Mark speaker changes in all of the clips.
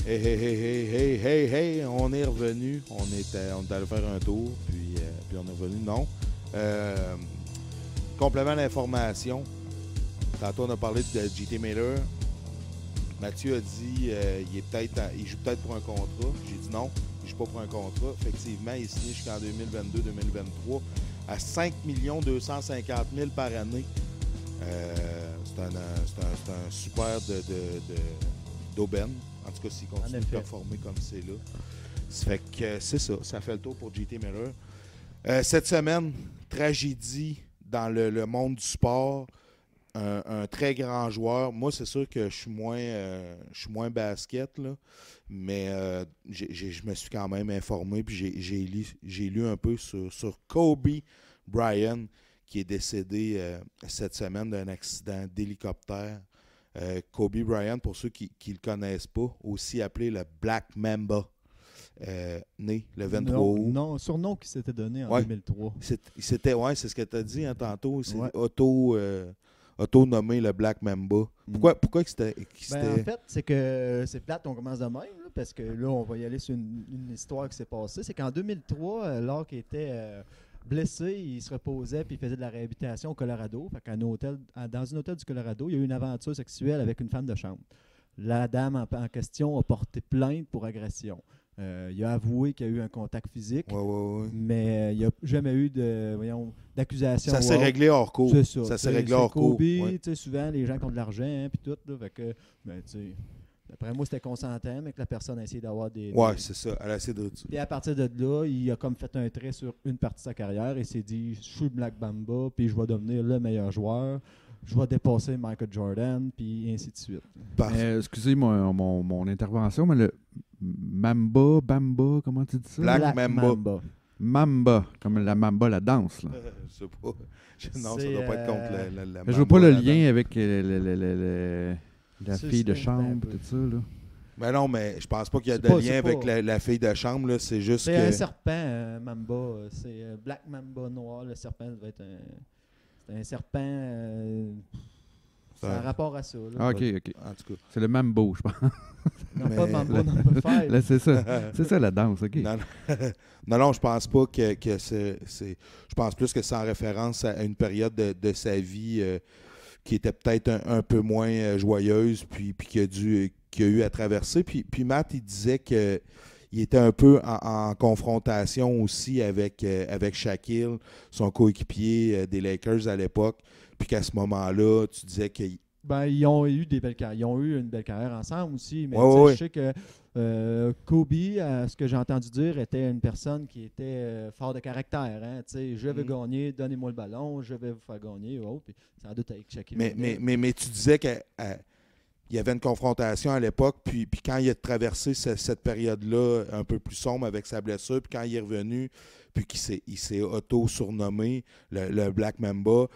Speaker 1: Hey, hey, hey, hey, hey, hey, hey, on est revenu. On est allé faire un tour, puis on est revenu. Non. Euh, Complément d'information. Tantôt, on a parlé de JT Miller. Mathieu a dit il joue peut-être pour un contrat. J'ai dit non, il ne joue pas pour un contrat. Effectivement, il est signé jusqu'en 2022-2023 à 5 250 000 par année. C'est un super d'aubaine. En tout cas, s'il continue de performer comme c'est là. Ça fait que c'est ça. Ça fait le tour pour JT Miller. Cette semaine, tragédie dans le monde du sport. Un très grand joueur. Moi, c'est sûr que je suis moins basket, là, mais je me suis quand même informé puis j'ai lu un peu sur Kobe Bryant qui est décédé cette semaine d'un accident d'hélicoptère. Kobe Bryant, pour ceux qui ne le connaissent pas, aussi appelé le Black Mamba. Né le 23 août.
Speaker 2: Non, surnom qui s'était donné en 2003.
Speaker 1: C'est ce que tu as dit tantôt. C'est auto-nommé le Black Mamba. Pourquoi c'était...
Speaker 2: En fait, c'est que c'est plate, on commence de même, là, parce que là, on va y aller sur une histoire qui s'est passée. C'est qu'en 2003, lors qu'il était blessé, il se reposait puis il faisait de la réhabilitation au Colorado. Fait dans un hôtel du Colorado, il y a eu une aventure sexuelle avec une femme de chambre. La dame en question a porté plainte pour agression. Il a avoué qu'il y a eu un contact physique, mais il n'y a jamais eu d'accusation.
Speaker 1: Ça s'est réglé hors cours.
Speaker 2: C'est ça.
Speaker 1: Ça s'est réglé hors cours.
Speaker 2: Kobe, souvent, les gens qui ont de l'argent, puis tout. Là, fait que, d'après moi, c'était consentant, mais que la personne a essayé d'avoir des...
Speaker 1: Ouais, c'est ça. Elle a essayé de...
Speaker 2: Puis à partir de là, il a comme fait un trait sur une partie de sa carrière et s'est dit, je suis Black Mamba, puis je vais devenir le meilleur joueur. Je vais dépasser Michael Jordan, puis ainsi de suite.
Speaker 3: Excusez mon intervention, mais le Bamba, comment tu dis ça?
Speaker 1: Black Mamba.
Speaker 3: Mamba, comme la Mamba, la danse. Là.
Speaker 1: Je sais pas. Non, ça doit pas être contre la
Speaker 3: Mamba. Je vois pas le lien avec la fille de chambre, tout ça. Là.
Speaker 1: Mais non, mais je pense pas qu'il y a de lien avec la fille de chambre. Là. C'est juste
Speaker 2: c'est un serpent, Mamba. C'est Black Mamba noir. Le serpent doit être un serpent... c'est un rapport à ça. Là.
Speaker 3: OK.
Speaker 1: En tout cas.
Speaker 3: C'est le Mambo, je pense.
Speaker 2: Non, pas Mambo, non, pas faire.
Speaker 3: Là, c'est ça. C'est ça, la danse, OK.
Speaker 1: Non, je pense pas que c'est... Je pense plus que c'est en référence à une période de sa vie qui était peut-être un peu moins joyeuse, puis qu'il a eu à traverser. Puis Matt, il disait que il était un peu en confrontation aussi avec Shaquille, son coéquipier des Lakers à l'époque. Puis qu'à ce moment-là, tu disais qu'ils...
Speaker 2: ils ont eu des belles carrières. Ils ont eu une belle carrière ensemble aussi. Mais je sais que Kobe, ce que j'ai entendu dire, était une personne qui était fort de caractère. Hein? Je vais gagner, donnez-moi le ballon, je vais vous faire gagner. Puis ça a doute avec Shaquille.
Speaker 1: Mais tu disais qu'il y avait une confrontation à l'époque, puis quand il a traversé cette période-là un peu plus sombre avec sa blessure, puis quand il est revenu, puis qu'il s'est auto-surnommé le Black Mamba,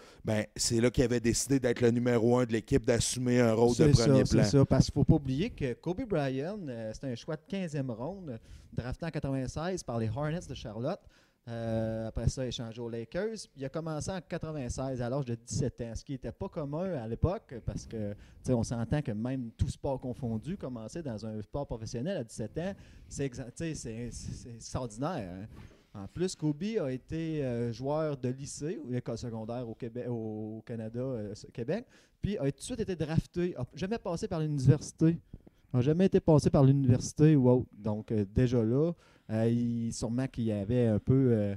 Speaker 1: c'est là qu'il avait décidé d'être le numéro 1 de l'équipe, d'assumer un rôle de premier plan.
Speaker 2: C'est ça, parce qu'il ne faut pas oublier que Kobe Bryant, c'était un choix de 15e ronde, drafté en 96 par les Hornets de Charlotte. Après ça, il a changé aux Lakers. Il a commencé en 96 à l'âge de 17 ans, ce qui n'était pas commun à l'époque parce que on s'entend que même tout sport confondu, commencer dans un sport professionnel à 17 ans, c'est extraordinaire. Hein? En plus, Kobe a été joueur de lycée ou école secondaire au Québec, au Canada, Québec, puis a tout de suite été drafté. N'a jamais passé par l'université. N'a jamais été passé par l'université ou autre. Donc, déjà là, sûrement qu'il y avait un peu...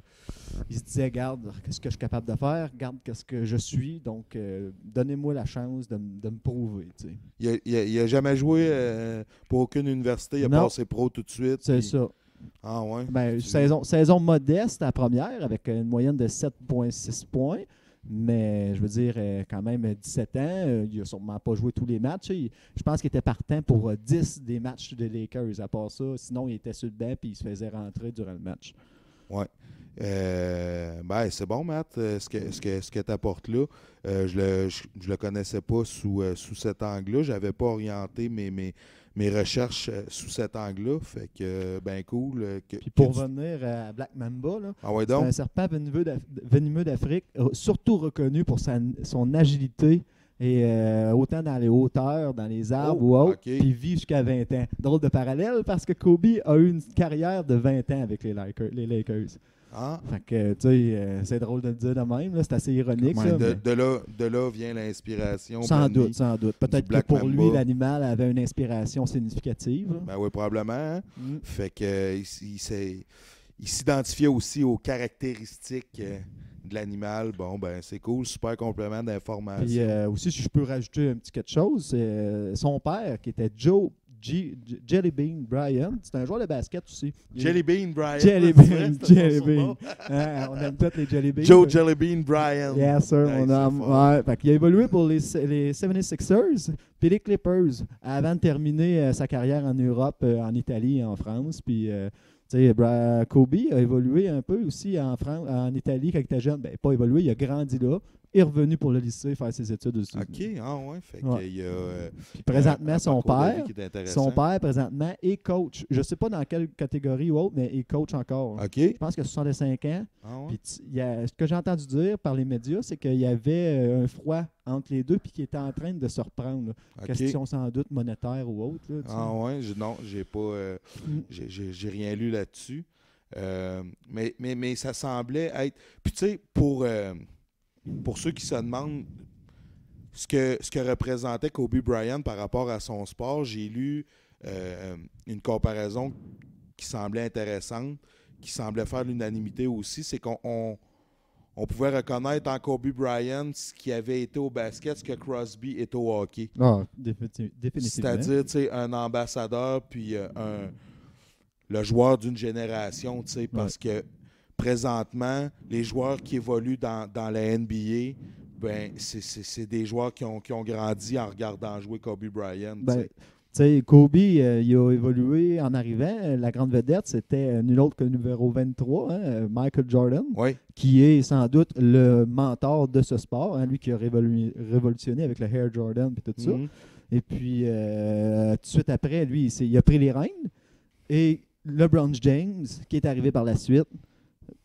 Speaker 2: il se disait, garde, qu'est-ce que je suis capable de faire? Garde, qu'est-ce que je suis? Donc, donnez-moi la chance de me prouver. T'sais.
Speaker 1: Il n'a jamais joué pour aucune université. Il a passé pro tout de suite.
Speaker 2: C'est ça.
Speaker 1: Ah ouais?
Speaker 2: Saison modeste, la première, avec une moyenne de 7,6 points. Mais je veux dire, quand même, 17 ans, il n'a sûrement pas joué tous les matchs. Je pense qu'il était partant pour 10 des matchs des Lakers. À part ça, sinon, il était sur le banc et il se faisait rentrer durant le match.
Speaker 1: Oui. C'est bon, Matt, ce que tu apportes là. Je le connaissais pas sous cet angle-là. Je n'avais pas orienté mes recherches sous cet angle-là. Fait que, cool.
Speaker 2: Puis pour revenir à Black Mamba, là,
Speaker 1: c'est
Speaker 2: un serpent venimeux d'Afrique, surtout reconnu pour son agilité, Et autant dans les hauteurs, dans les arbres ou autres,
Speaker 1: OK.
Speaker 2: puis vit jusqu'à 20 ans. Drôle de parallèle parce que Kobe a eu une carrière de 20 ans avec les Lakers.
Speaker 1: Ah,
Speaker 2: Fait que, tu sais, c'est drôle de le dire de même, là, c'est assez ironique.
Speaker 3: Ouais,
Speaker 2: ça,
Speaker 1: de,
Speaker 2: mais
Speaker 1: de là vient l'inspiration.
Speaker 2: sans
Speaker 1: Benny.
Speaker 2: doute, sans doute. Peut-être que
Speaker 1: Black
Speaker 2: pour
Speaker 1: Mamba.
Speaker 2: lui, l'animal avait une inspiration significative. là.
Speaker 1: Ben oui, probablement. Hein?
Speaker 2: Mm.
Speaker 1: Fait que il s'identifiait aussi aux caractéristiques de l'animal. Bon, ben c'est cool, super complément d'information.
Speaker 2: Puis aussi, si je peux rajouter un petit quelque chose, c'est son père, qui était Joe Jelly Bean Bryant, c'est un joueur de basket aussi.
Speaker 1: Jelly Bean Bryant.
Speaker 2: Jelly
Speaker 1: c'est vrai,
Speaker 2: Bean,
Speaker 1: c'était son
Speaker 2: Jelly
Speaker 1: surnom.
Speaker 2: Bean. Hein, on aime tous les Jelly Beans.
Speaker 1: Joe Jelly Bean Bryant.
Speaker 2: Yes, sir.
Speaker 1: Nice,
Speaker 2: On a,
Speaker 1: c'est fort.
Speaker 2: ouais, fait qu'il a évolué pour les 76ers puis les Clippers avant de terminer sa carrière en Europe, en Italie et en France. Puis, tu sais, Kobe a évolué un peu aussi en Italie quand il était jeune. Ben, pas évolué, il a grandi là. Il est revenu pour le lycée faire ses études aussi.
Speaker 1: OK, ah ouais. Fait
Speaker 2: Ouais.
Speaker 1: qu'il y a
Speaker 2: Puis présentement,
Speaker 1: un
Speaker 2: son
Speaker 1: parcours de vie
Speaker 2: père,
Speaker 1: qui est intéressant.
Speaker 2: son père, présentement, est coach. Je ne sais pas dans quelle catégorie ou autre, mais il est coach encore.
Speaker 1: OK.
Speaker 2: Je pense qu'il a 65 ans.
Speaker 1: Ah ouais.
Speaker 2: Puis ce que j'ai entendu dire par les médias, c'est qu'il y avait un froid entre les deux puis qu'il était en train de se reprendre. Là.
Speaker 1: OK.
Speaker 2: Question sans doute monétaire ou autre. Là, tu sais.
Speaker 1: Ah ouais, non, j'ai pas
Speaker 2: Mm.
Speaker 1: j'ai rien lu là-dessus. Mais ça semblait être. Puis tu sais, pour ceux qui se demandent ce que représentait Kobe Bryant par rapport à son sport, j'ai lu une comparaison qui semblait intéressante, qui semblait faire l'unanimité aussi, c'est qu'on pouvait reconnaître en Kobe Bryant ce qui avait été au basket, ce que Crosby est au hockey.
Speaker 2: Ah, définitivement.
Speaker 1: C'est-à-dire, tu sais, un ambassadeur puis le joueur d'une génération, tu sais, parce que présentement, les joueurs qui évoluent dans la NBA, ben, c'est des joueurs qui ont grandi en regardant jouer Kobe Bryant. tu
Speaker 2: Ben,
Speaker 1: sais.
Speaker 2: tu sais, Kobe, il a évolué en arrivant. La grande vedette, c'était nul autre que le numéro 23, hein, Michael Jordan,
Speaker 1: Oui,
Speaker 2: qui est sans doute le mentor de ce sport, hein, lui qui a révolutionné avec le Air Jordan et tout ça.
Speaker 1: Mhm.
Speaker 2: Et puis, tout de suite après, lui, il a pris les rênes. Et LeBron James, qui est arrivé par la suite,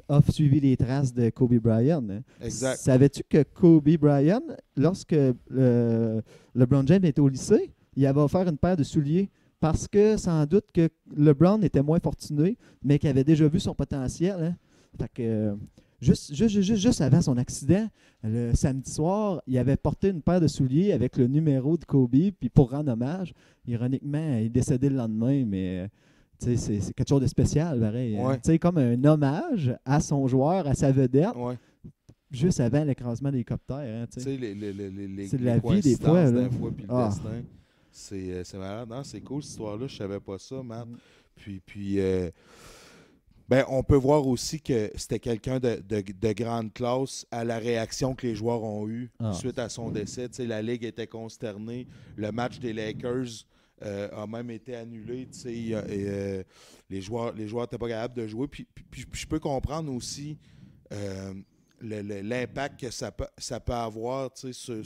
Speaker 2: a suivi les traces de Kobe Bryant. Hein.
Speaker 1: Exact.
Speaker 2: Savais-tu que Kobe Bryant, lorsque LeBron James était au lycée, il avait offert une paire de souliers parce que sans doute que LeBron était moins fortuné, mais qu'il avait déjà vu son potentiel. Hein. Fait que, juste avant son accident, le samedi soir, il avait porté une paire de souliers avec le numéro de Kobe, puis pour rendre hommage, ironiquement, il est décédé le lendemain, mais c'est quelque chose de spécial, pareil. Hein.
Speaker 1: Ouais.
Speaker 2: Comme un hommage à son joueur, à sa vedette,
Speaker 1: Ouais.
Speaker 2: juste avant l'écrasement d'hélicoptère. Hein,
Speaker 1: Tu sais, les
Speaker 2: C'est de la vie des
Speaker 1: coïncidences
Speaker 2: fois, là.
Speaker 1: des fois, puis le
Speaker 2: Ah.
Speaker 1: destin. C'est malade. Non, c'est cool, cette histoire-là. Je savais pas ça, Matt.
Speaker 2: Mm.
Speaker 1: Puis ben, on peut voir aussi que c'était quelqu'un de grande classe à la réaction que les joueurs ont eue suite à son décès. Tu sais, la Ligue était consternée. Le match des Lakers a même été annulé. Tu sais, les joueurs n'étaient pas capables de jouer. Puis je peux comprendre aussi l'impact que ça peut avoir, tu sais,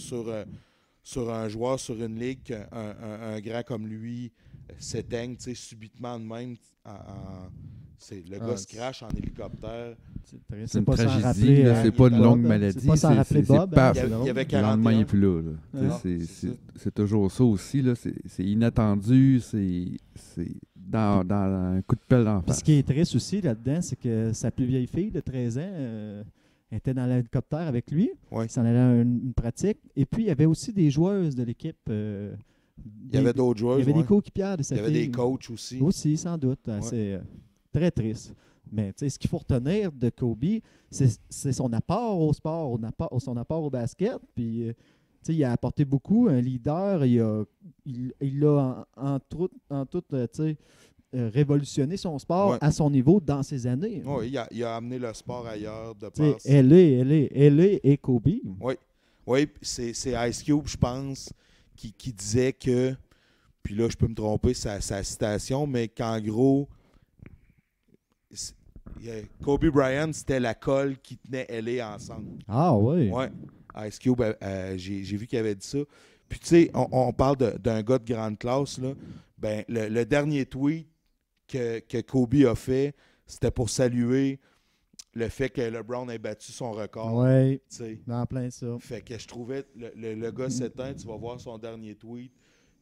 Speaker 1: sur un joueur, sur une ligue, qu'un grand comme lui s'éteigne, tu sais, subitement de même. Le gars se crache en hélicoptère.
Speaker 3: C'est une
Speaker 2: pas sans
Speaker 3: tragédie,
Speaker 2: rappeler,
Speaker 3: là, c'est pas une
Speaker 2: Bob,
Speaker 3: longue
Speaker 2: hein.
Speaker 3: maladie.
Speaker 2: C'est pas sans rappeler Bob. hein,
Speaker 3: paf.
Speaker 2: c'est
Speaker 1: Il y
Speaker 2: drôle.
Speaker 1: avait
Speaker 3: Le lendemain, il
Speaker 1: 41.
Speaker 3: n'est plus là.
Speaker 1: Non,
Speaker 3: C'est toujours ça aussi. Là. C'est inattendu. C'est dans un coup de pelle d'en
Speaker 2: Puis
Speaker 3: face.
Speaker 2: ce qui est triste aussi là-dedans, c'est que sa plus vieille fille de 13 ans était dans l'hélicoptère avec lui.
Speaker 1: Ouais.
Speaker 2: Il s'en allait à une pratique. Et puis, il y avait aussi des joueuses de l'équipe.
Speaker 1: Il y avait d'autres joueurs.
Speaker 2: Il y avait des coéquipières de sa
Speaker 1: Il y avait
Speaker 2: fille.
Speaker 1: des coachs aussi.
Speaker 2: Aussi, sans doute. C'est très triste. Mais ce qu'il faut retenir de Kobe, c'est son apport au sport, son apport au basket. Puis, il a apporté beaucoup, un leader. Il a en tout révolutionné son sport à son niveau dans ses années.
Speaker 1: Oui, il a amené le sport ailleurs de
Speaker 2: T'sais,
Speaker 1: par.
Speaker 2: LA et Kobe.
Speaker 1: Oui, c'est Ice Cube, je pense, qui disait que, puis là, je peux me tromper, sa citation, mais qu'en gros, Kobe Bryant, c'était la colle qui tenait LA ensemble.
Speaker 2: Ah oui.
Speaker 1: Oui, Ice Cube, j'ai vu qu'il avait dit ça. Puis, tu sais, on parle d'un gars de grande classe, là. Ben, le dernier tweet que Kobe a fait, c'était pour saluer le fait que LeBron ait battu son record.
Speaker 2: Ouais,
Speaker 1: Tu sais.
Speaker 2: en plein ça.
Speaker 1: Fait que je trouvais le gars s'éteint, tu vas voir son dernier tweet,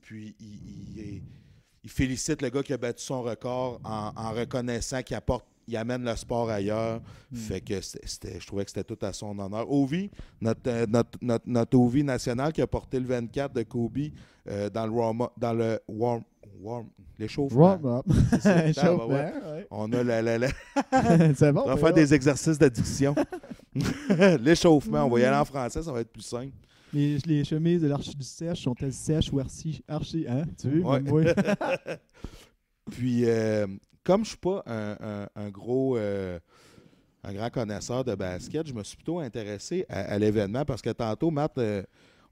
Speaker 1: puis il félicite le gars qui a battu son record en reconnaissant il amène le sport ailleurs. Fait que je trouvais que c'était tout à son honneur. Ovi, notre Ovi national qui a porté le 24 de Kobe dans le l'échauffement.
Speaker 2: Warm-up.
Speaker 1: C'est ça.
Speaker 2: Échauffement,
Speaker 1: Ouais.
Speaker 2: ouais.
Speaker 1: On a
Speaker 2: C'est bon.
Speaker 1: on va
Speaker 2: mais
Speaker 1: faire
Speaker 2: ouais.
Speaker 1: des exercices d'addiction. L'échauffement, on va y aller en français, ça va être plus simple.
Speaker 2: Les chemises de l'archi du sèche sont-elles sèches ou archi, hein? Tu veux,
Speaker 1: Ouais.
Speaker 2: même moi.
Speaker 1: Puis, comme je ne suis pas un grand connaisseur de basket, je me suis plutôt intéressé à l'événement parce que tantôt, Matt,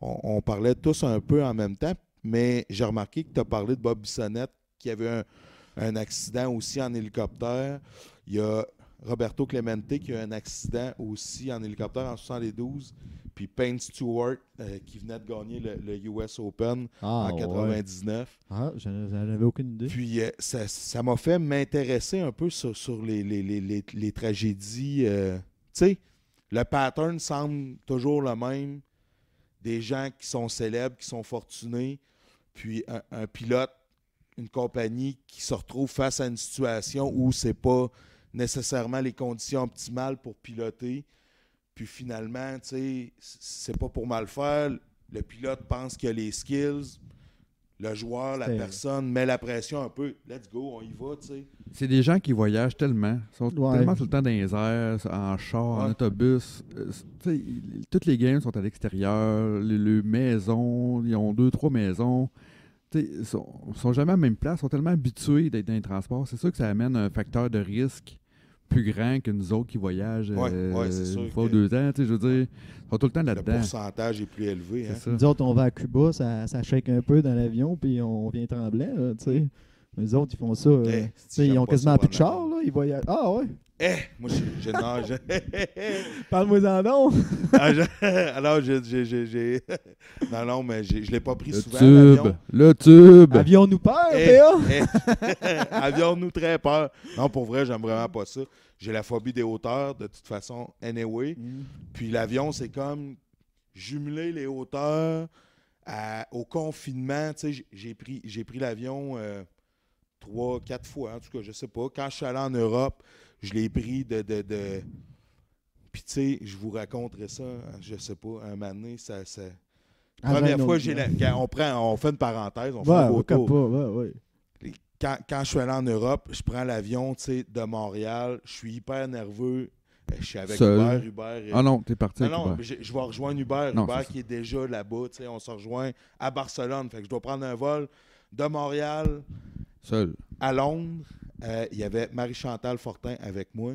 Speaker 1: on parlait tous un peu en même temps, mais j'ai remarqué que tu as parlé de Bob Bissonnette qui avait un accident aussi en hélicoptère. Il y a Roberto Clemente qui a eu un accident aussi en hélicoptère en 72. Puis Payne Stewart qui venait de gagner le US Open en 99.
Speaker 2: Ah, j'en avais aucune idée.
Speaker 1: Puis ça m'a fait m'intéresser un peu sur les tragédies. Tu sais, le pattern semble toujours le même. Des gens qui sont célèbres, qui sont fortunés, puis un pilote, une compagnie qui se retrouve face à une situation où c'est pas nécessairement les conditions optimales pour piloter. Puis finalement, tu sais, c'est pas pour mal faire. Le pilote pense qu'il a les skills. Le joueur, la personne met la pression un peu. Let's go, on y va, tu sais.
Speaker 3: C'est des gens qui voyagent tellement. Ils sont
Speaker 2: Ouais.
Speaker 3: tellement tout le temps dans les airs, en char, en autobus. Tu sais, toutes les games sont à l'extérieur. Les maisons, ils ont 2-3 maisons. Tu sais, ils sont jamais à la même place. Ils sont tellement habitués d'être dans les transports. C'est sûr que ça amène un facteur de risque plus grand que nous autres qui voyagent
Speaker 1: c'est sûr
Speaker 3: une fois ou 2 ans. Tu sais, je veux dire, ils sont tout le temps
Speaker 1: Le
Speaker 3: là-dedans.
Speaker 1: pourcentage est plus élevé. Hein?
Speaker 3: C'est ça.
Speaker 2: Nous autres, on va à Cuba, ça shake un peu dans l'avion, puis on vient tremblant, là, tu sais. Les autres, ils font ça. Tu sais, ils ont quasiment plus de char, là. Ils voyagent. Ah ouais?
Speaker 1: Moi, j'ai nage.
Speaker 2: Parle-moi-en donc.
Speaker 1: Alors, j'ai. Non, mais je l'ai pas pris
Speaker 3: Le
Speaker 1: souvent.
Speaker 3: tube! Le tube!
Speaker 2: Avions-nous peur, PA?
Speaker 1: Avions-nous très peur. Non, pour vrai, j'aime vraiment pas ça. J'ai la phobie des hauteurs, de toute façon, anyway. Puis l'avion, c'est comme jumeler les hauteurs au confinement. Tu sais, j'ai pris l'avion 3-4 fois, en tout cas, je sais pas. Quand je suis allé en Europe, je l'ai pris de... Puis, tu sais, je vous raconterai ça, je sais pas, un moment donné, ça... Première fois, on fait une parenthèse, on fait un beau tour. Quand je suis allé en Europe, je prends l'avion, tu sais, de Montréal, je suis hyper nerveux. Je suis avec
Speaker 3: Seul.
Speaker 1: Uber.
Speaker 3: Ah non, t'es parti avec
Speaker 1: Non,
Speaker 3: Uber.
Speaker 1: je vais rejoindre Uber.
Speaker 3: Non,
Speaker 1: Uber qui est déjà là-bas, tu sais, on se rejoint à Barcelone. Fait que je dois prendre un vol de Montréal
Speaker 3: Seul.
Speaker 1: à Londres. Il y avait Marie-Chantal Fortin avec moi.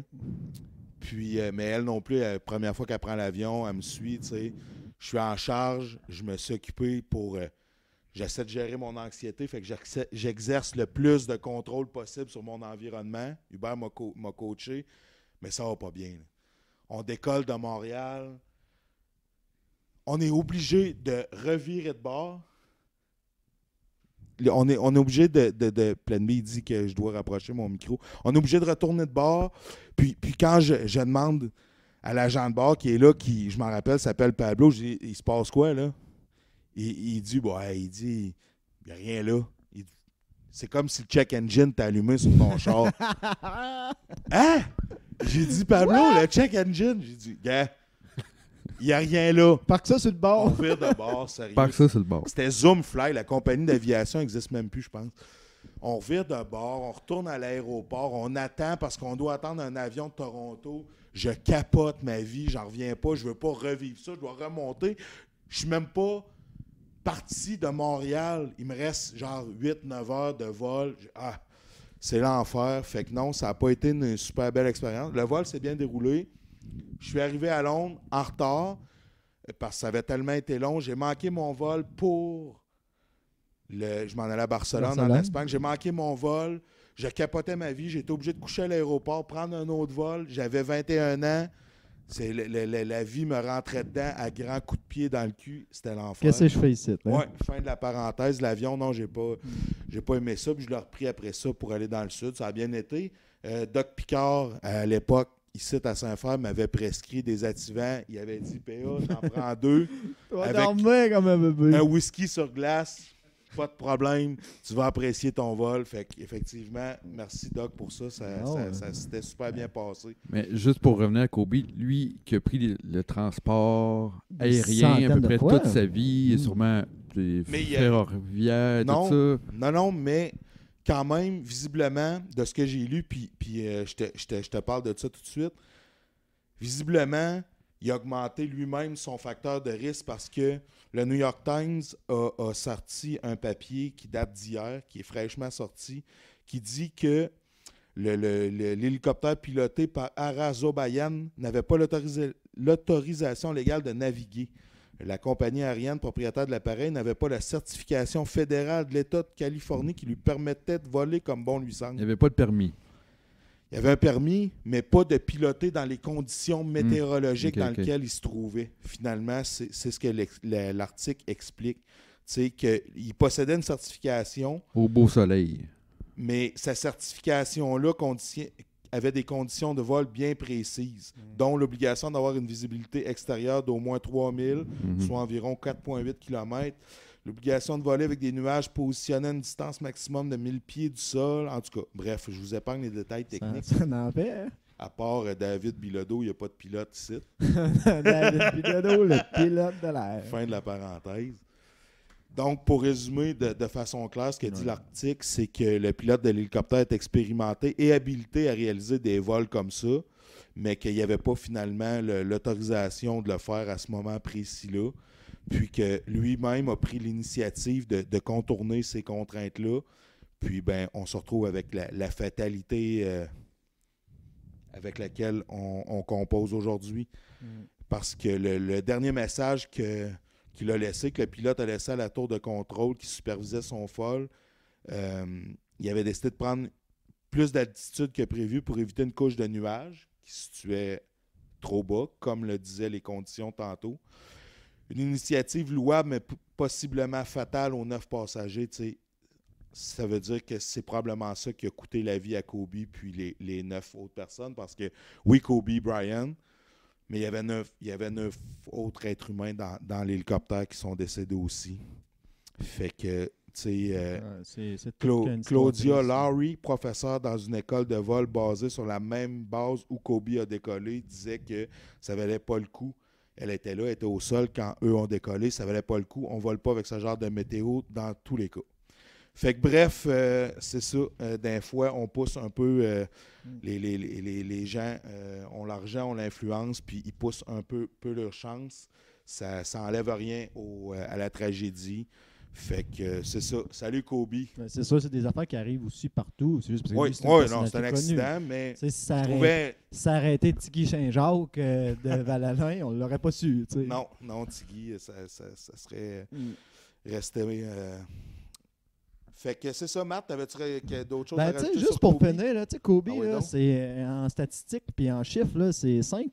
Speaker 1: Puis, mais elle non plus, la première fois qu'elle prend l'avion, elle me suit, tu sais. Je suis en charge, je me suis occupé pour... j'essaie de gérer mon anxiété, fait que j'exerce le plus de contrôle possible sur mon environnement. Hubert m'a coaché, mais ça va pas bien. Là. On décolle de Montréal. On est obligé de revirer de bord. On est obligé de Plein B dit que je dois rapprocher mon micro. On est obligé de retourner de bord. Puis quand je demande à l'agent de bord qui est là, qui, je m'en rappelle, s'appelle Pablo, je dis, il se passe quoi là? Il dit, il n'y a rien là. C'est comme si le check engine t'a allumé sur ton char. Hein? J'ai dit, Pablo, le check engine. J'ai dit, gars, il n'y a rien là.
Speaker 2: Parque ça sur le
Speaker 1: On
Speaker 2: bord.
Speaker 1: vire de bord, sérieux.
Speaker 3: Parque ça sur le bord.
Speaker 1: C'était Zoomfly, la compagnie d'aviation n'existe même plus, je pense. On vire de bord, on retourne à l'aéroport, on attend parce qu'on doit attendre un avion de Toronto. Je capote ma vie, j'en reviens pas, je veux pas revivre ça, je dois remonter. Je suis même pas parti de Montréal. Il me reste genre 8-9 heures de vol. C'est l'enfer. Fait que non, ça n'a pas été une super belle expérience. Le vol s'est bien déroulé. Je suis arrivé à Londres en retard parce que ça avait tellement été long. J'ai manqué mon vol pour... Je m'en allais à Barcelone, en Espagne. J'ai manqué mon vol. Je capotais ma vie. J'ai été obligé de coucher à l'aéroport, prendre un autre vol. J'avais 21 ans. La vie me rentrait dedans à grands coups de pied dans le cul. C'était l'enfer.
Speaker 2: Qu'est-ce que je fais ici? Hein?
Speaker 1: Oui, fin de la parenthèse. L'avion, non, j'ai pas aimé ça. Puis je l'ai repris après ça pour aller dans le sud. Ça a bien été. Doc Picard, à l'époque, ici à Saint-Fer, m'avait prescrit des activants. Il avait dit, PA, j'en prends 2.
Speaker 2: Tu vas
Speaker 1: Avec
Speaker 2: dormir comme un bébé.
Speaker 1: un whisky sur glace, pas de problème. Tu vas apprécier ton vol. Fait qu'effectivement, merci Doc pour ça. Ça s'était super bien passé.
Speaker 3: Mais juste pour revenir à Kobe, lui qui a pris le transport
Speaker 2: Des
Speaker 3: aérien à
Speaker 2: centaines
Speaker 3: peu
Speaker 2: de
Speaker 3: près
Speaker 2: fois.
Speaker 3: toute sa vie, sûrement des
Speaker 1: Mais
Speaker 3: ferroviaires, tout ça.
Speaker 1: Non, mais quand même, visiblement, de ce que j'ai lu, puis je te parle de ça tout de suite, visiblement, il a augmenté lui-même son facteur de risque parce que le New York Times a sorti un papier qui date d'hier, qui est fraîchement sorti, qui dit que l'hélicoptère piloté par Arazobayan n'avait pas l'autorisation légale de naviguer. La compagnie aérienne propriétaire de l'appareil n'avait pas la certification fédérale de l'État de Californie qui lui permettait de voler comme bon lui semble.
Speaker 3: Il n'y avait pas de permis.
Speaker 1: Il y avait un permis, mais pas de piloter dans les conditions météorologiques dans lesquelles il se trouvait. Finalement, c'est ce que l'article explique. C'est qu'il possédait une certification.
Speaker 3: Au beau soleil.
Speaker 1: Mais sa certification-là avait des conditions de vol bien précises, dont l'obligation d'avoir une visibilité extérieure d'au moins 3000, soit environ 4,8 km. L'obligation de voler avec des nuages positionnés à une distance maximum de 1000 pieds du sol. En tout cas, bref, je vous épargne les détails techniques.
Speaker 2: Ça n'en fait, hein?
Speaker 1: À part David Bilodeau, il n'y a pas de pilote ici.
Speaker 2: David Bilodeau, le pilote de l'air.
Speaker 1: Fin de la parenthèse. Donc, pour résumer de façon claire, ce que dit l'article, c'est que le pilote de l'hélicoptère est expérimenté et habilité à réaliser des vols comme ça, mais qu'il n'y avait pas finalement l'autorisation de le faire à ce moment précis-là, puis que lui-même a pris l'initiative de contourner ces contraintes-là. Puis, ben, on se retrouve avec la fatalité avec laquelle on compose aujourd'hui. Parce que le dernier message qu'il a laissé, que le pilote a laissé à la tour de contrôle qui supervisait son vol, il avait décidé de prendre plus d'altitude que prévu pour éviter une couche de nuages qui se situait trop bas, comme le disaient les conditions tantôt. Une initiative louable, mais possiblement fatale aux 9 passagers. T'sais. Ça veut dire que c'est probablement ça qui a coûté la vie à Kobe puis les 9 autres personnes. Parce que, oui, Kobe Bryant, mais il y avait 9 autres êtres humains dans l'hélicoptère qui sont décédés aussi. Fait que, tu sais, Claudia Lowry, professeure dans une école de vol basée sur la même base où Kobe a décollé, disait que ça valait pas le coup. Elle était là, elle était au sol quand eux ont décollé, ça valait pas le coup. On vole pas avec ce genre de météo dans tous les cas. Fait que bref, c'est ça. D'un fois, on pousse un peu les gens, ont l'argent, ont l'influence, puis ils poussent un peu leur chance. Ça n'enlève rien à la tragédie. Fait que c'est ça. Salut Kobe.
Speaker 2: C'est ça, c'est des affaires qui arrivent aussi partout. C'est juste parce que
Speaker 1: Oui, c'est un accident, mais
Speaker 2: si ça aurait été Tiggy Saint-Jacques de Val-Alain, on ne l'aurait pas su. T'sais.
Speaker 1: Non, Tiggy, ça serait resté... Fait que c'est ça, Matt, t'avais-tu d'autres choses à rajouter
Speaker 2: juste
Speaker 1: sur
Speaker 2: pour
Speaker 1: Kobe?
Speaker 2: finir, là, Kobe, là, c'est en statistiques puis en chiffres, là, c'est 5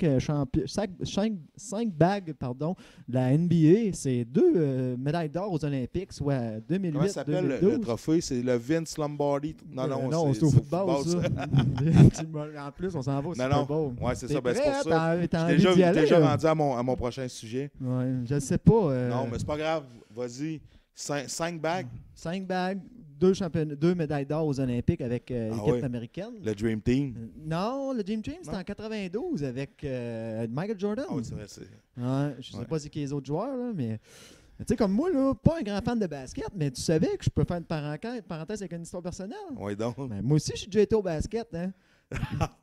Speaker 2: bagues de la NBA, c'est 2 médailles d'or aux Olympiques, soit 2008,
Speaker 1: comment ça s'appelle
Speaker 2: 2012.
Speaker 1: le trophée? C'est le Vince Lombardi?
Speaker 2: Non, c'est au football, ça. En plus, on s'en va au Super Bowl.
Speaker 1: Ouais, c'est ça. Ben,
Speaker 2: prêt,
Speaker 1: c'est pour ça.
Speaker 2: J'ai
Speaker 1: déjà rendu à mon prochain sujet.
Speaker 2: Ouais, je sais pas.
Speaker 1: Non, mais c'est pas grave. Vas-y. 5 bagues?
Speaker 2: 5 bagues, 2 médailles d'or aux Olympiques avec l'équipe américaine.
Speaker 1: Le Dream Team?
Speaker 2: Non, le Dream Team, c'était en 92 avec Michael Jordan.
Speaker 1: Ah oui, c'est vrai.
Speaker 2: Je sais pas c'est qui les autres joueurs, là, mais... Tu sais, comme moi, là, pas un grand fan de basket, mais tu savais que je peux faire une parenthèse avec une histoire personnelle?
Speaker 1: Oui, donc.
Speaker 2: Ben, moi aussi, j'ai déjà été au basket, hein.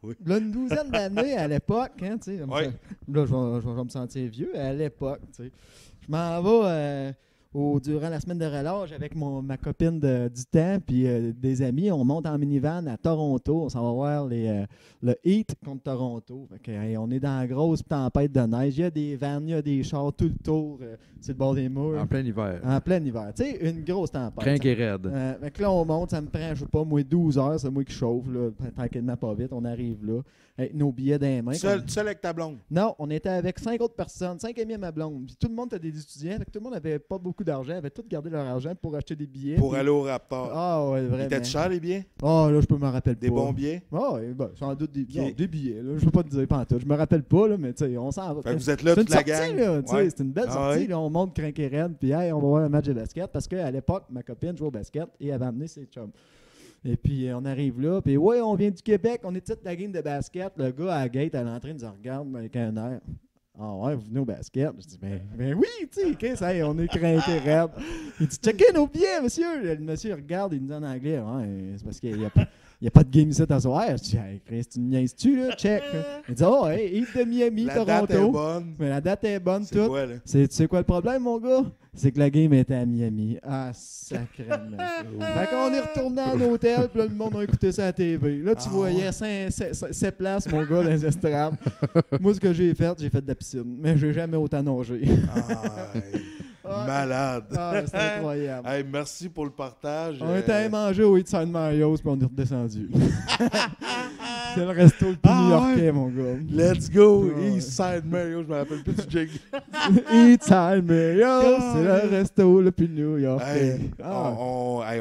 Speaker 1: Oui.
Speaker 2: Là, une douzaine d'années à l'époque, hein, tu sais. Là, je vais me sentir vieux. À l'époque, tu sais. Je m'en vais... durant la semaine de relâche avec ma copine du temps puis des amis, on monte en minivan à Toronto. On s'en va voir le Heat contre Toronto. Fait que, on est dans la grosse tempête de neige. Il y a des vannes, il y a des chars tout le tour sur le bord des murs.
Speaker 3: En plein hiver.
Speaker 2: En plein hiver. Tu sais, une grosse tempête.
Speaker 3: Crinque et raide.
Speaker 2: Fait que là, on monte, ça me prend, je sais pas, moi, 12 heures. C'est moi qui chauffe, là, tranquillement, pas vite. On arrive là, avec nos billets dans les mains.
Speaker 1: Seul avec ta blonde?
Speaker 2: Non, on était avec 5 autres personnes, 5 amis à ma blonde. Puis tout le monde était des étudiants, fait que tout le monde n'avait pas beaucoup beaucoup d'argent. Ils avaient tous gardé leur argent pour acheter des billets.
Speaker 1: Pour
Speaker 2: puis-
Speaker 1: aller au Raptor.
Speaker 2: Ah, ouais,
Speaker 1: Ils
Speaker 2: vraiment.
Speaker 1: étaient cher, les billets?
Speaker 2: Ah, là, je me rappelle pas.
Speaker 1: Des bons billets?
Speaker 2: Ah, ouais, ben, sans doute des,
Speaker 1: Ok.
Speaker 2: non, des billets. Là. Je veux pas te dire pantoute. Je me rappelle pas, là, mais tu sais, on s'en va.
Speaker 1: Fait que vous êtes là
Speaker 2: C'est
Speaker 1: toute
Speaker 2: une
Speaker 1: la
Speaker 2: sortie,
Speaker 1: gang.
Speaker 2: là, tu sais,
Speaker 1: Ouais.
Speaker 2: c'est une belle
Speaker 1: Ah
Speaker 2: sortie.
Speaker 1: ouais?
Speaker 2: Là, on monte crinquer raide, puis hey, on va voir le match de basket parce qu'à l'époque, ma copine jouait au basket et elle avait amené ses chums. Et puis, on arrive là, puis ouais, on vient du Québec, on est toute la game de basket. Le gars à la gate, à l'entrée, nous regarde avec un air. Ah ouais, vous venez au basket? Je dis, ben oui, tu sais, Chris, hey, on est crinqué raide. Il dit, checkez nos billets, monsieur. Le monsieur regarde, il nous dit en anglais, ouais, c'est parce qu'il n'y a pas de game ici à soir. Je dis, hey, Chris, tu me niaises-tu, là? Check. Il dit, oh, hey, Heat de Miami,
Speaker 1: La
Speaker 2: Toronto.
Speaker 1: date est bonne.
Speaker 2: Mais la date est bonne,
Speaker 1: C'est
Speaker 2: toute.
Speaker 1: quoi, là?
Speaker 2: Tu sais quoi le problème, mon gars? C'est que la game était à Miami. Ah, sacrément. Fait qu'on est retourné à l'hôtel, puis là, le monde a écouté ça à la TV. Là, tu
Speaker 1: Ah
Speaker 2: voyais 7 places, mon gars, dans les estrades. Moi, ce que j'ai fait de la piscine. Mais j'ai jamais autant nagé.
Speaker 1: Ah, hey,
Speaker 2: Ah,
Speaker 1: malade.
Speaker 2: Ah, c'est incroyable.
Speaker 1: Hey, merci pour le partage.
Speaker 2: On était allé manger au Eatside Mario's, puis on est redescendu. C'est le resto le plus
Speaker 1: Ah,
Speaker 2: new-yorkais,
Speaker 1: ouais.
Speaker 2: mon gars.
Speaker 1: Let's go,
Speaker 2: Ah, ouais.
Speaker 1: Eastside Mario. Je me rappelle plus du jig.
Speaker 2: Eatside Mario's, c'est le resto le plus new-yorkais.
Speaker 1: Hey,
Speaker 2: Ah.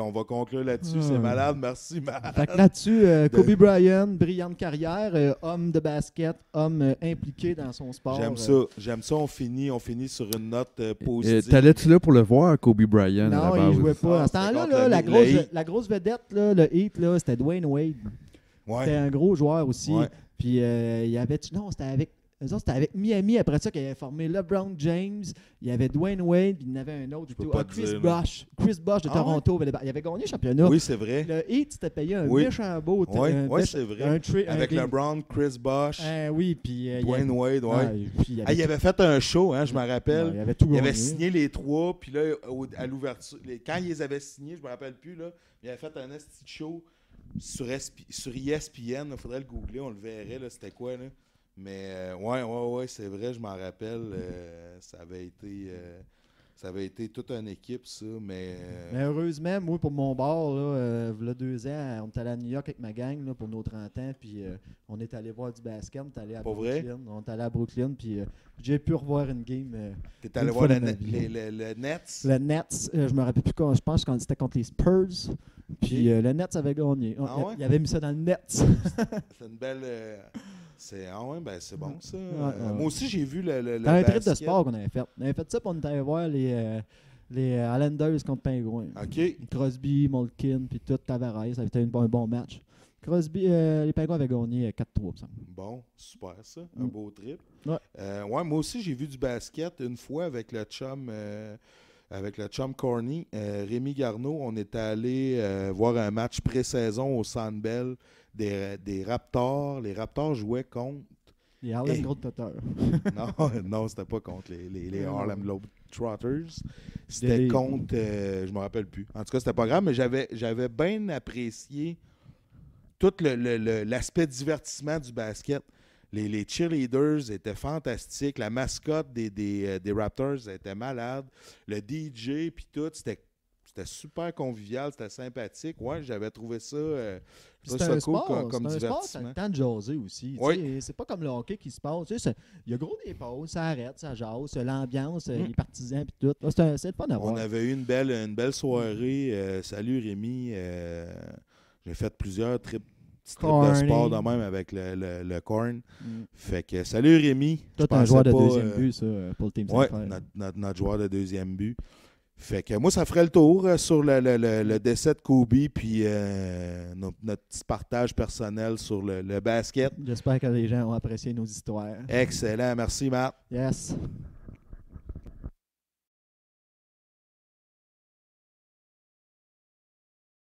Speaker 1: on va conclure là-dessus.
Speaker 2: Ah.
Speaker 1: C'est malade. Merci, Matt.
Speaker 2: Fait que là-dessus, Kobe Bryant, brillante carrière, homme de basket, homme impliqué dans son sport.
Speaker 1: J'aime ça. J'aime ça. On finit sur une note positive.
Speaker 3: T'allais-tu là pour le voir, Kobe Bryant? à
Speaker 2: Non,
Speaker 3: la
Speaker 2: il
Speaker 3: base?
Speaker 2: jouait pas.
Speaker 1: Ah,
Speaker 2: À ce temps-là,
Speaker 1: c'était
Speaker 2: là,
Speaker 1: contre le Heat.
Speaker 2: la grosse vedette, là, le Heat, là, c'était Dwayne Wade. C'était
Speaker 1: Ouais.
Speaker 2: un gros joueur aussi.
Speaker 1: Ouais.
Speaker 2: Puis il y avait. Non, c'était avec. eux autres, c'était avec Miami. Après ça, qu'il avait formé LeBron James. Il y avait Dwayne Wade. Puis il y en avait un autre.
Speaker 1: Je peux pas te
Speaker 2: Chris
Speaker 1: dire, là.
Speaker 2: Bosh. Chris Bosh de
Speaker 1: Ah
Speaker 2: Toronto. Il avait gagné le championnat.
Speaker 1: Oui, c'est vrai.
Speaker 2: Le Heat s'était payé un
Speaker 1: Oui.
Speaker 2: méchant beau.
Speaker 1: Oui, c'est vrai. Avec LeBron, Chris Bosh,
Speaker 2: Oui, puis.
Speaker 1: Dwayne Wade, ouais.
Speaker 2: Puis il
Speaker 1: Ah, il avait fait un show, hein, je me rappelle.
Speaker 2: il avait tout
Speaker 1: Il avait
Speaker 2: gagné.
Speaker 1: signé les trois, puis là, à l'ouverture, quand ils les avaient signés, je me rappelle plus, là, il avait fait un esti de show sur ESPN. Il faudrait le googler, on le verrait, là, c'était quoi, là. Mais, ouais, c'est vrai, je m'en rappelle. Ça avait été toute une équipe, ça, mais...
Speaker 2: Mais heureusement, moi, pour mon bar, là, il y a 2 ans, on est allé à New York avec ma gang là, pour nos 30 ans, puis on est allé voir du basket, on est allé à
Speaker 1: Pas
Speaker 2: Brooklyn.
Speaker 1: vrai?
Speaker 2: On est allé à Brooklyn, puis j'ai pu revoir une game.
Speaker 1: T'es allé
Speaker 2: une
Speaker 1: voir
Speaker 2: fois
Speaker 1: le
Speaker 2: dans ma vie.
Speaker 1: Nets?
Speaker 2: Le Nets, je me rappelle plus quand, je pense que c'était contre les Spurs, puis le Nets avait gagné.
Speaker 1: Ah ouais?
Speaker 2: Il avait mis ça dans le Nets.
Speaker 1: C'est une belle... c'est bon, ça.
Speaker 2: Ouais.
Speaker 1: Moi aussi, j'ai vu le
Speaker 2: C'était un trip de
Speaker 1: basket.
Speaker 2: sport qu'on avait fait. On avait fait ça, puis on était allé voir les Islanders contre Penguins.
Speaker 1: OK.
Speaker 2: Crosby, Malkin, puis tout, Tavares. Ça avait été un bon match. Crosby, les Penguins avaient gagné 4-3, il me semble.
Speaker 1: Bon, super ça. Un beau trip.
Speaker 2: Ouais.
Speaker 1: Ouais, moi aussi, j'ai vu du basket une fois avec le chum Corny. Rémi Garneau, on était allé voir un match pré-saison au Centre Bell des Raptors. Les Raptors jouaient contre...
Speaker 2: Les Harlem
Speaker 1: Hey.
Speaker 2: Globetrotters.
Speaker 1: non, c'était pas contre les
Speaker 2: Non.
Speaker 1: Harlem Globetrotters. C'était
Speaker 2: Les-
Speaker 1: contre... je me rappelle plus. En tout cas, c'était pas grave, mais j'avais bien apprécié tout l'aspect divertissement du basket. Les cheerleaders étaient fantastiques. La mascotte des Raptors était malade. Le DJ, puis tout, c'était super convivial, c'était sympathique. Ouais, j'avais trouvé ça,
Speaker 2: C'est
Speaker 1: ça
Speaker 2: un
Speaker 1: cool
Speaker 2: sport,
Speaker 1: comme
Speaker 2: c'est un sport, ça a
Speaker 1: divertissement.
Speaker 2: le temps de jaser aussi. tu
Speaker 1: Oui.
Speaker 2: sais. C'est pas comme le hockey qui se passe. Tu sais, il y a gros des pauses, ça arrête, ça jase, l'ambiance, les partisans puis tout. Là, c'est le fun à voir.
Speaker 1: On avait eu une belle soirée. Salut Rémi. J'ai fait plusieurs petits trips de
Speaker 2: Corny.
Speaker 1: sport de même avec le Corn.
Speaker 2: Mm.
Speaker 1: Fait que salut Rémi.
Speaker 2: Toi,
Speaker 1: Je
Speaker 2: t'es un joueur de
Speaker 1: pensais pas,
Speaker 2: deuxième but, ça, pour le Team
Speaker 1: Oui,
Speaker 2: Saint-Fer.
Speaker 1: notre joueur de deuxième but. Fait que moi, ça ferait le tour sur le décès de Kobe, puis notre petit partage personnel sur le basket.
Speaker 2: J'espère que les gens ont apprécié nos histoires.
Speaker 1: Excellent. Merci, Matt.
Speaker 2: Yes.